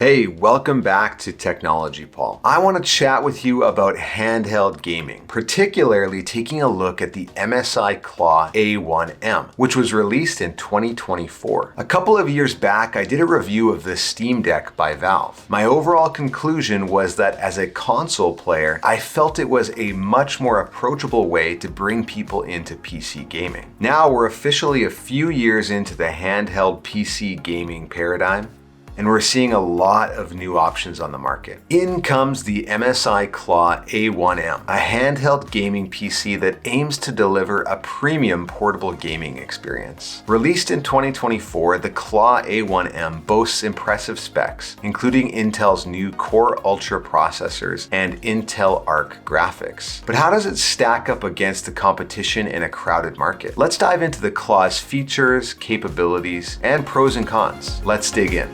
Hey, welcome back to Technology Paul. I want to chat with you about handheld gaming, particularly taking a look at the MSI Claw A1M, which was released in 2024. A couple of years back, I did a review of the Steam Deck by Valve. My overall conclusion was that as a console player, I felt it was a much more approachable way to bring people into PC gaming. Now we're officially a few years into the handheld PC gaming paradigm, and we're seeing a lot of new options on the market. In comes the MSI Claw A1M, a handheld gaming PC that aims to deliver a premium portable gaming experience. Released in 2024, the Claw A1M boasts impressive specs, including Intel's new Core Ultra processors and Intel Arc graphics. But how does it stack up against the competition in a crowded market? Let's dive into the Claw's features, capabilities, and pros and cons. Let's dig in.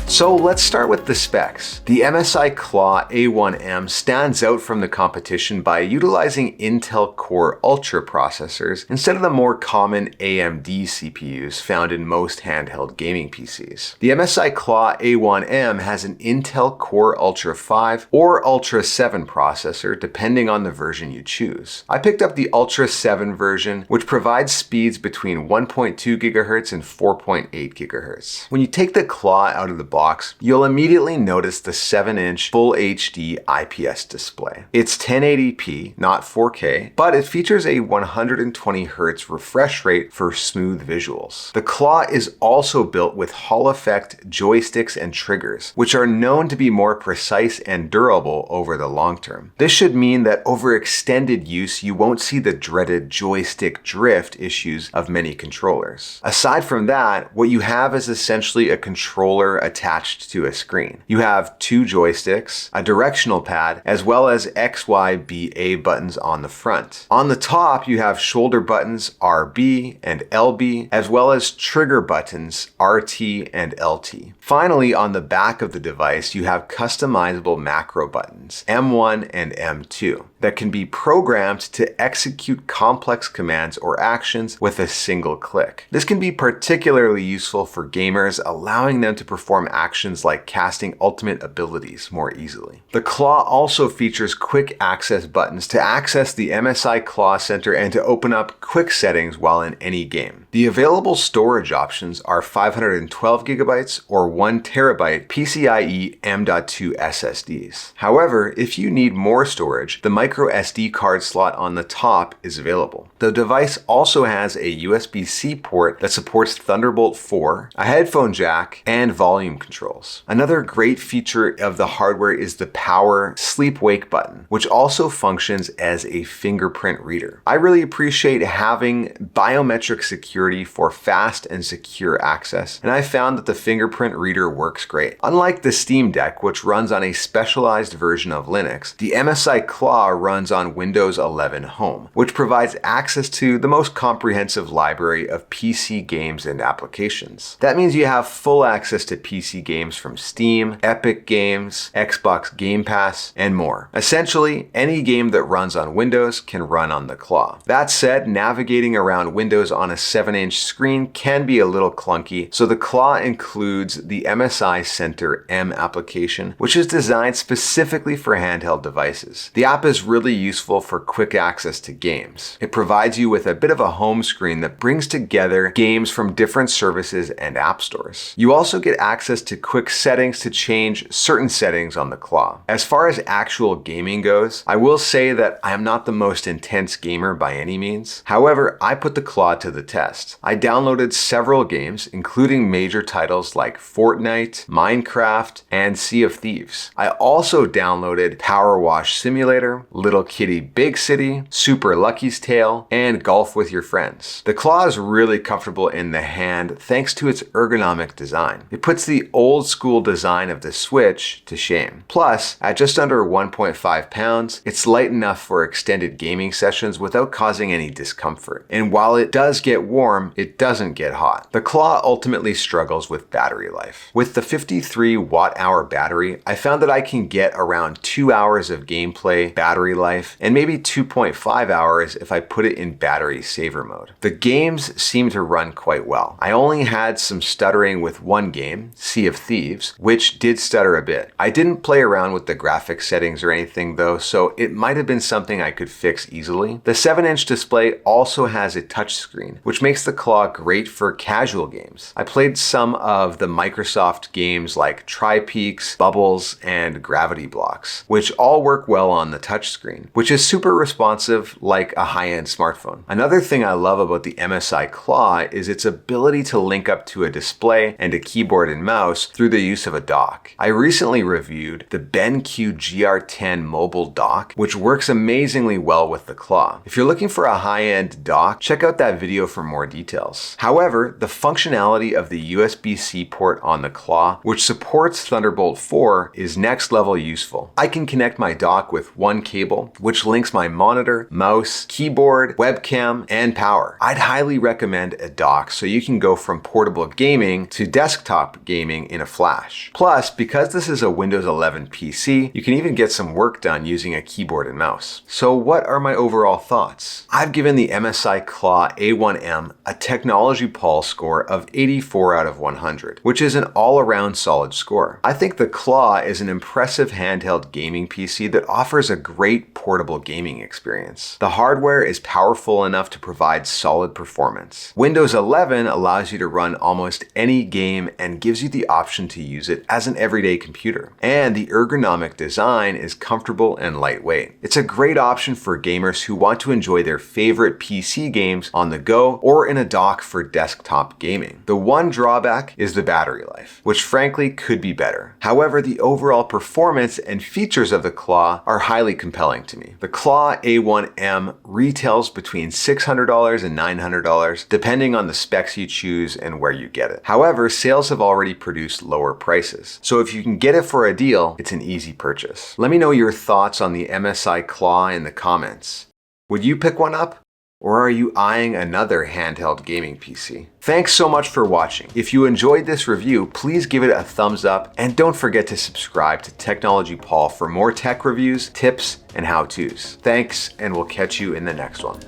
So let's start with the specs. The MSI Claw A1M stands out from the competition by utilizing Intel Core Ultra processors instead of the more common AMD CPUs found in most handheld gaming PCs. The MSI Claw A1M has an Intel Core Ultra 5 or Ultra 7 processor depending on the version you choose. I picked up the Ultra 7 version, which provides speeds between 1.2 GHz and 4.8 GHz. When you take the Claw out of the box, you'll immediately notice the 7-inch Full HD IPS display. It's 1080p, not 4K, but it features a 120Hz refresh rate for smooth visuals. The Claw is also built with Hall effect joysticks and triggers, which are known to be more precise and durable over the long term. This should mean that over extended use, you won't see the dreaded joystick drift issues of many controllers. Aside from that, what you have is essentially a controller attached to a screen. You have two joysticks, a directional pad, as well as X, Y, B, A buttons on the front. On the top, you have shoulder buttons RB and LB, as well as trigger buttons RT and LT. Finally, on the back of the device, you have customizable macro buttons, M1 and M2, that can be programmed to execute complex commands or actions with a single click. This can be particularly useful for gamers, allowing them to perform actions like casting ultimate abilities more easily. The Claw also features quick access buttons to access the MSI Claw Center and to open up quick settings while in any game. The available storage options are 512GB or 1TB PCIe M.2 SSDs. However, if you need more storage, the micro SD card slot on the top is available. The device also has a USB-C port that supports Thunderbolt 4, a headphone jack, and volume controls. Another great feature of the hardware is the power sleep-wake button, which also functions as a fingerprint reader. I really appreciate having biometric security for fast and secure access, and I found that the fingerprint reader works great. Unlike the Steam Deck, which runs on a specialized version of Linux, the MSI Claw runs on Windows 11 Home, which provides access to the most comprehensive library of PC games and applications. That means you have full access to PC games from Steam, Epic Games, Xbox Game Pass, and more. Essentially, any game that runs on Windows can run on the Claw. That said, navigating around Windows on a 7-inch screen can be a little clunky, so the Claw includes the MSI Center M application, which is designed specifically for handheld devices. The app is really useful for quick access to games. It provides you with a bit of a home screen that brings together games from different services and app stores. You also get access to quick settings to change certain settings on the Claw. As far as actual gaming goes, I will say that I am not the most intense gamer by any means. However, I put the Claw to the test. I downloaded several games, including major titles like Fortnite, Minecraft, and Sea of Thieves. I also downloaded Power Wash Simulator, Little Kitty Big City, Super Lucky's Tale, and Golf with Your Friends. The Claw is really comfortable in the hand thanks to its ergonomic design. It puts the old school design of the Switch to shame. Plus, at just under 1.5 pounds, it's light enough for extended gaming sessions without causing any discomfort. And while it does get warm, it doesn't get hot. The Claw ultimately struggles with battery life. With the 53 watt-hour battery, I found that I can get around 2 hours of gameplay battery battery life, and maybe 2.5 hours if I put it in battery saver mode. The games seem to run quite well. I only had some stuttering with one game, Sea of Thieves, which did stutter a bit. I didn't play around with the graphics settings or anything though, so it might have been something I could fix easily. The 7-inch display also has a touchscreen, which makes the Claw great for casual games. I played some of the Microsoft games like Tri-Peaks, Bubbles, and Gravity Blocks, which all work well on the touchscreen, which is super responsive like a high-end smartphone. Another thing I love about the MSI Claw is its ability to link up to a display and a keyboard and mouse through the use of a dock. I recently reviewed the BenQ GR10 mobile dock, which works amazingly well with the Claw. If you're looking for a high-end dock, check out that video for more details. However, the functionality of the USB-C port on the Claw, which supports Thunderbolt 4, is next level useful. I can connect my dock with one cable, which links my monitor, mouse, keyboard, webcam, and power. I'd highly recommend a dock so you can go from portable gaming to desktop gaming in a flash. Plus, because this is a Windows 11 PC, you can even get some work done using a keyboard and mouse. So what are my overall thoughts? I've given the MSI Claw A1M a technology pulse score of 84 out of 100, which is an all-around solid score. I think the Claw is an impressive handheld gaming PC that offers a great portable gaming experience. The hardware is powerful enough to provide solid performance. Windows 11 allows you to run almost any game and gives you the option to use it as an everyday computer. And the ergonomic design is comfortable and lightweight. It's a great option for gamers who want to enjoy their favorite PC games on the go or in a dock for desktop gaming. The one drawback is the battery life, which frankly could be better. However, the overall performance and features of the Claw are highly compelling to me. The Claw A1M retails between $600 and $900, depending on the specs you choose and where you get it. However, sales have already produced lower prices, so if you can get it for a deal, it's an easy purchase. Let me know your thoughts on the MSI Claw in the comments. Would you pick one up? Or are you eyeing another handheld gaming PC? Thanks so much for watching. If you enjoyed this review, please give it a thumbs up and don't forget to subscribe to Technology Paul for more tech reviews, tips, and how-tos. Thanks, and we'll catch you in the next one.